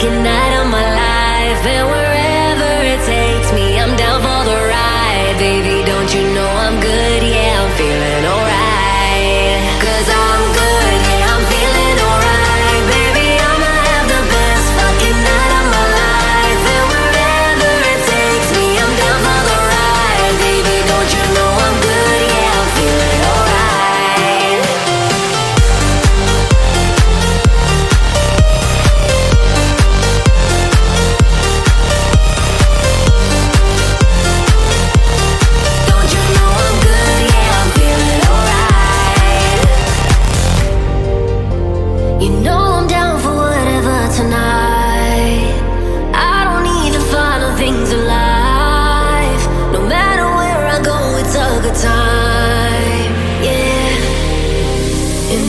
fucking night of my life, and wherever it takes me, I'm down for the ride. Baby, don't you know I'm good? Yeah, I'm feeling alright. 'Cause I'm good, yeah, I'm feeling alright. Baby, I'ma have the best fucking night of my life, and wherever it takes me, I'm down for the ride. Baby, don't you know I'm good? Yeah, I'm feeling alright. Don't you know I'm good? Yeah, I'm feeling alright. You know I'm down for whatever tonight. I don't need the final things in life. No matter where I go, it's a good time. Yeah. And